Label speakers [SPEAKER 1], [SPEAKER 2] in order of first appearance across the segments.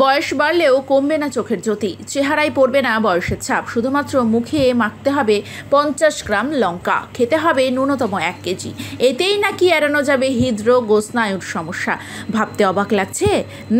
[SPEAKER 1] বয়স বাড়লেও কমবে না চোখের জ্যোতি, চেহারায় পড়বে না বয়সের ছাপ। শুধুমাত্র মুখে মাখতে হবে 50 গ্রাম লঙ্কা, খেতে হবে ন্যূনতম 1 কেজি। এতেই নাকি এড়ানো যাবে হৃদরোগ ও স্নায়ুর সমস্যা। ভাবতে অবাক লাগছে?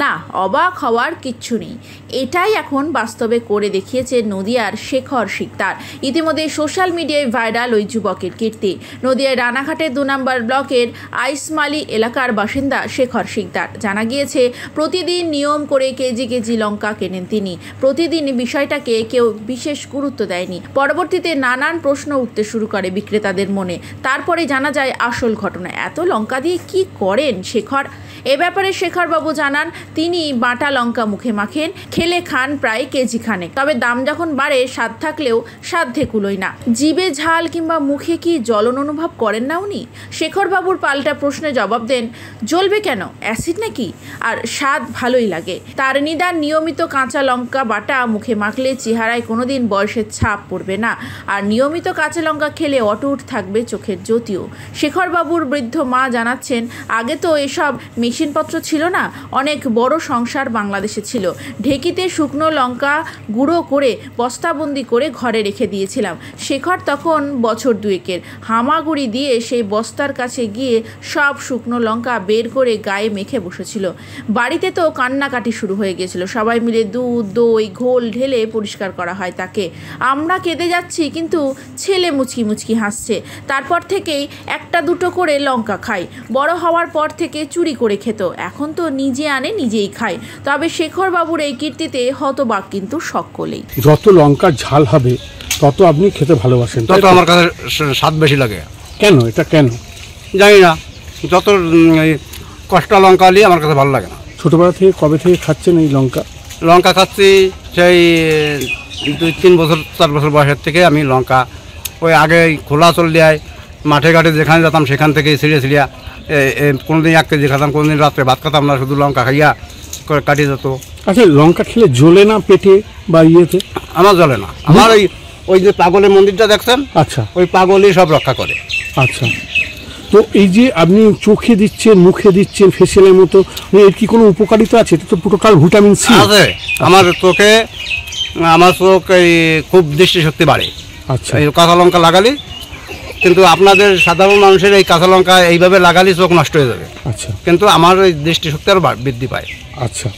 [SPEAKER 1] না, অবাক হওয়ার কিচ্ছু নেই। এটাই এখন বাস্তবে করে দেখিয়েছে নদিয়ার শেখর শিকদার। ইতিমধ্যে সোশ্যাল মিডিয়ায় ভাইরাল ওই যুবকের কীর্তি। নদিয়ার রানাঘাটের 2 নম্বর ব্লকের আইসমালি এলাকার বাসিন্দা শেখর শিকদার। জানা গিয়েছে, প্রতিদিন নিয়ম করে কেজি কেজি লঙ্কা কেনেন তিনি। প্রতিদিন বিষয়টাকে কেউ বিশেষ গুরুত্ব দেয়নি। পরবর্তীতে নানান প্রশ্ন উঠতে শুরু করে বিক্রেতাদের মনে। তারপরে জানা যায় আসল ঘটনা। এত লঙ্কা দিয়ে কি করেন শেখর? এ ব্যাপারে শেখরবাবু জানান, তিনি বাটা লঙ্কা মুখে মাখেন, খেলে খান প্রায় কেজি খানেক। তবে দাম যখন বাড়ে, স্বাদ থাকলেও সাধ্যে কুলোয় না। জিভে ঝাল কিংবা মুখে কি জ্বলন অনুভব করেন না উনি? শেখরবাবুর পাল্টা প্রশ্নে জবাব দেন, জ্বলবে কেন, অ্যাসিড নাকি? আর স্বাদ ভালোই লাগে। তার নিদান, নিয়মিত কাঁচা লঙ্কা বাটা মুখে মাখলে চেহারায় কোনোদিন বয়সের ছাপ পড়বে না। আর নিয়মিত কাঁচা লঙ্কা খেলে অটুট থাকবে চোখের জ্যোতিও। শেখরবাবুর বৃদ্ধ মা জানাচ্ছেন, আগে তো এসব মেশিনপত্র ছিল না। অনেক বড় সংসার বাংলাদেশে ছিল। ঢেকিতে শুকনো লঙ্কা গুঁড়ো করে বস্তাবন্দি করে ঘরে রেখে দিয়েছিলাম। শেখর তখন বছর 2-এর। হামাগুড়ি দিয়ে সেই বস্তার কাছে গিয়ে সব শুকনো লঙ্কা বের করে গায়ে মেখে বসেছিল। বাড়িতে তো কান্নাকাটি শুরু হয়ে গেছিল। সবাই মিলে দুধ, দই, ঘোল ঢেলে পরিষ্কার করা হয় তাকে। আমরা কেঁদে যাচ্ছি, কিন্তু ছেলে মুচকি মুচকি হাসছে। তারপর থেকেই 1-2 করে লঙ্কা খাই। বড় হওয়ার পর থেকে চুরি করে খেত, এখন তো নিজে আনে নিজেই খায়। তবে শেখরবাবুর এই কীর্তিতে হতবাক কিন্তু সকলেই।
[SPEAKER 2] যত লঙ্কা ঝাল হবে তত আপনি খেতে ভালোবাসেন,
[SPEAKER 3] তত আমার কাছে স্বাদ বেশি লাগে।
[SPEAKER 2] কেন? এটা কেন
[SPEAKER 3] জানি না, যত কষ্ট লঙ্কা নিয়ে আমার কাছে ভালো লাগে না।
[SPEAKER 2] ছোটবেলা থেকে কবে থেকে খাচ্ছেন এই লঙ্কা?
[SPEAKER 3] লঙ্কা খাচ্ছি সেই 2-3 বছর 4 বছর বয়সের থেকে আমি লঙ্কা ওই আগে খোলা চল দেয় মাঠে ঘাটে যেখানে যেতাম সেখান থেকে ছিঁড়ে ছিঁড়িয়া কোনোদিন 1 কেজি খেতাম, কোনোদিন রাত্রে ভাত খেতাম না, শুধু লঙ্কা খাইয়া কাটিয়ে যেত।
[SPEAKER 2] আচ্ছা, লঙ্কা খেলে জ্বলে না পেটে বা ইয়েতে?
[SPEAKER 3] আমার জ্বলে না। আমার ওই যে পাগলের মন্দিরটা দেখছেন,
[SPEAKER 2] আচ্ছা,
[SPEAKER 3] ওই পাগলই সব রক্ষা করে।
[SPEAKER 2] আচ্ছা, তো এই যে আপনি চোখে দিচ্ছেন, মুখে দিচ্ছেন ফেসিয়ালের মতো, এর কি কোনো উপকারিতা আছে? এটা তো টোটাল ভিটামিন সি
[SPEAKER 3] আছে। আমার চোখে, আমার চোখ এই খুব দৃষ্টিশক্তি বাড়ে।
[SPEAKER 2] আচ্ছা,
[SPEAKER 3] এই কাঁচা লঙ্কা লাগালি, কিন্তু আপনাদের সাধারণ মানুষের এই কাঁচা লঙ্কা এইভাবে লাগালে চোখ নষ্ট হয়ে যাবে।
[SPEAKER 2] আচ্ছা,
[SPEAKER 3] কিন্তু আমার এই দৃষ্টিশক্তি আরও বৃদ্ধি পায়।
[SPEAKER 2] আচ্ছা,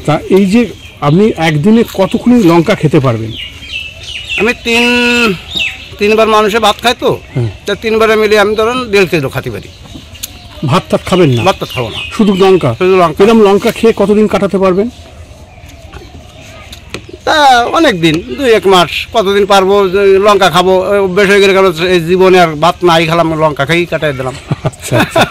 [SPEAKER 2] তা এই যে আপনি একদিনে কতক্ষণ লঙ্কা খেতে পারবেন?
[SPEAKER 3] আমি 3বার মানুষে ভাত খাই, তো 3বারে মিলে আমি ধরেন 1.5 কেজি খাতে পারি।
[SPEAKER 2] ভাত টাত খাবেন না?
[SPEAKER 3] ভাত টাত খাবো না,
[SPEAKER 2] শুধু লঙ্কা?
[SPEAKER 3] শুধু লঙ্কা।
[SPEAKER 2] এরকম লঙ্কা খেয়ে কতদিন কাটাতে পারবেন?
[SPEAKER 3] তা অনেক দিন, 2-1 মাস, কতদিন পারবো। লঙ্কা খাবো, অভ্যেস হয়ে গেলে এই জীবনে আর ভাত নাই খেলাম, লঙ্কা খেয়েই কাটাই দিলাম।
[SPEAKER 2] আচ্ছা, আচ্ছা।